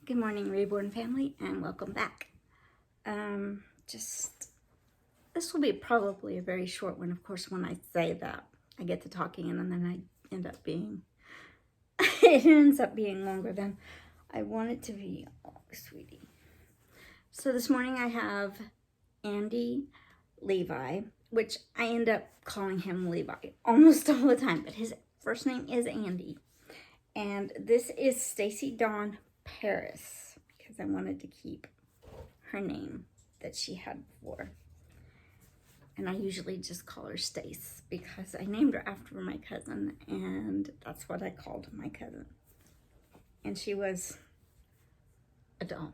Good morning, Reborn family, and welcome back. This will be probably a very short one. Of course, when I say that, I get to talking and then I end up being, it ends up being longer than I want it to be. Oh, sweetie. So this morning I have Andy Levi, which I end up calling him Levi almost all the time, but his first name is Andy. And this is Stacy Dawn Paris, because I wanted to keep her name that she had before. And I usually just call her Stace because I named her after my cousin, and that's what I called my cousin. And she was a doll.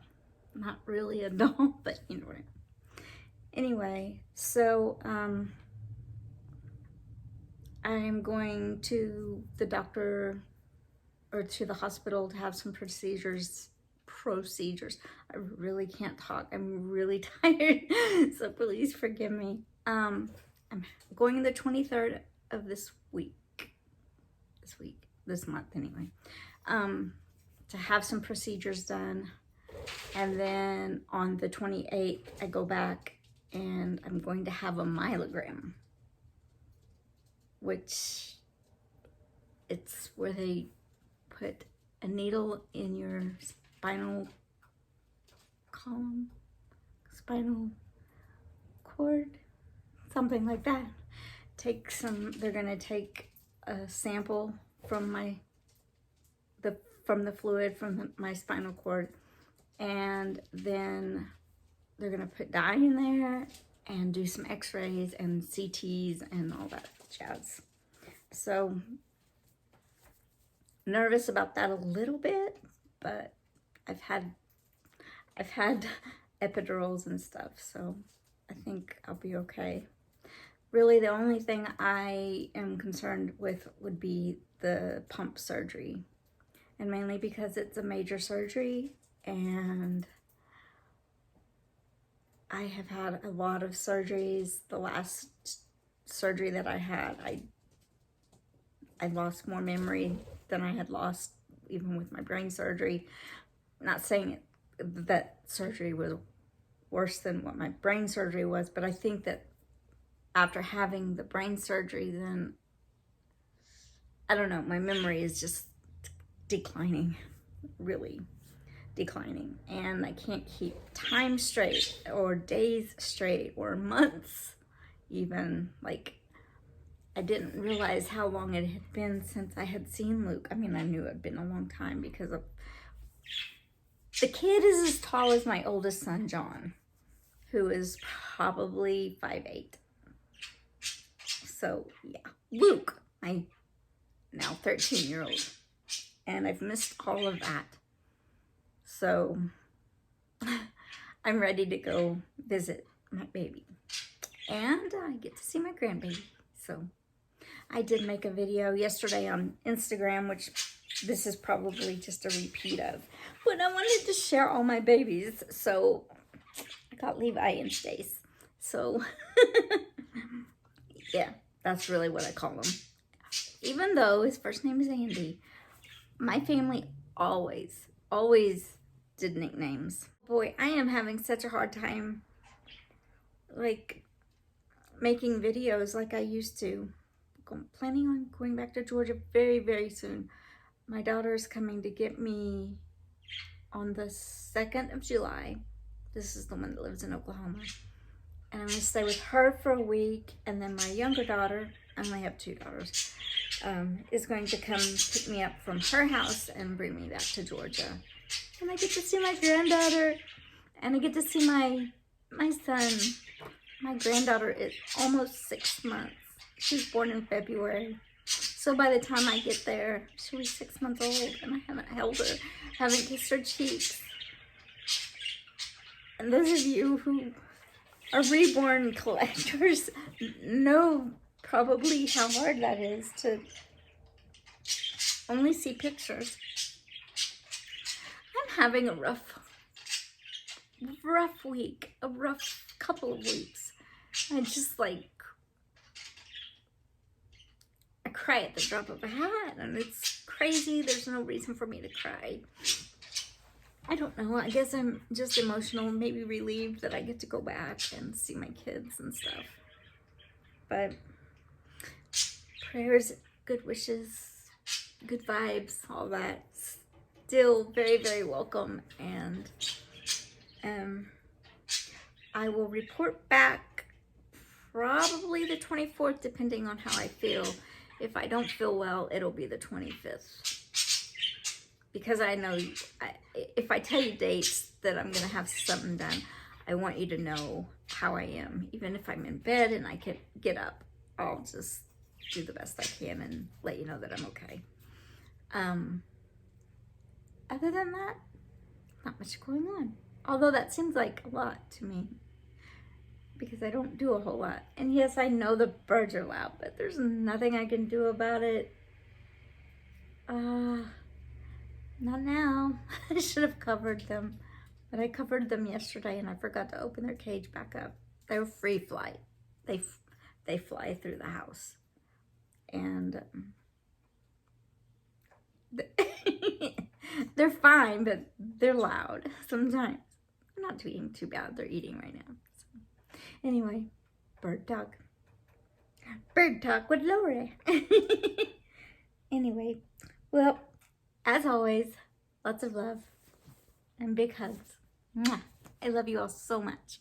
Not really a doll, but you know what I mean. Anyway, so I'm going to the doctor or to the hospital to have some procedures. I really can't talk. I'm really tired, so please forgive me. I'm going the 23rd of this month anyway, to have some procedures done. And then on the 28th, I go back and I'm going to have a myelogram, which it's where they put a needle in your spinal spinal cord, something like that. They're gonna take a sample from the fluid from my spinal cord, and then they're gonna put dye in there and do some x-rays and CTs and all that jazz. So nervous about that a little bit, but I've had epidurals and stuff, so I think I'll be okay. Really, the only thing I am concerned with would be the pump surgery, and mainly because it's a major surgery, and I have had a lot of surgeries. The last surgery that I had, I lost more memory than I had lost even with my brain surgery. Not saying that surgery was worse than what my brain surgery was, but I think that after having the brain surgery, then I don't know, my memory is just declining, really declining, and I can't keep time straight or days straight or months even. Like, I didn't realize how long it had been since I had seen Luke. I mean, I knew it had been a long time because of the kid is as tall as my oldest son, John, who is probably 5'8". So yeah, Luke, my now 13-year-old, and I've missed all of that. So I'm ready to go visit my baby, and I get to see my grandbaby. So I did make a video yesterday on Instagram, which this is probably just a repeat of, but I wanted to share all my babies. So I got Levi and Stace. So yeah, that's really what I call him. Even though his first name is Andy, my family always did nicknames. Boy, I am having such a hard time like making videos like I used to. I'm planning on going back to Georgia very, very soon. My daughter is coming to get me on the 2nd of July. This is the one that lives in Oklahoma. And I'm going to stay with her for a week. And then my younger daughter, I only have 2 daughters, is going to come pick me up from her house and bring me back to Georgia. And I get to see my granddaughter. And I get to see my son. My granddaughter is almost 6 months. She was born in February. So by the time I get there, she'll be 6 months old, and I haven't held her, haven't kissed her cheeks. And those of you who are Reborn collectors know probably how hard that is to only see pictures. I'm having a rough week, a rough couple of weeks. I just I cry at the drop of a hat, and it's crazy. There's no reason for me to cry. I don't know. I guess I'm just emotional, maybe relieved that I get to go back and see my kids and stuff. But prayers, good wishes, good vibes, all that, still very, very welcome. And I will report back probably the 24th, depending on how I feel. If I don't feel well, it'll be the 25th. Because I know if I tell you dates that I'm going to have something done, I want you to know how I am. Even if I'm in bed and I can get up, I'll just do the best I can and let you know that I'm okay. Other than that, not much going on. Although that seems like a lot to me, because I don't do a whole lot. And yes, I know the birds are loud, but there's nothing I can do about it. Not now. I should have covered them, but I covered them yesterday and I forgot to open their cage back up. They're free flight. They fly through the house. And they're fine, but they're loud sometimes. They're not doing too bad. They're eating right now. So, anyway, bird talk. Bird talk with Lori. Anyway, well, as always, lots of love and big hugs. Mwah. I love you all so much.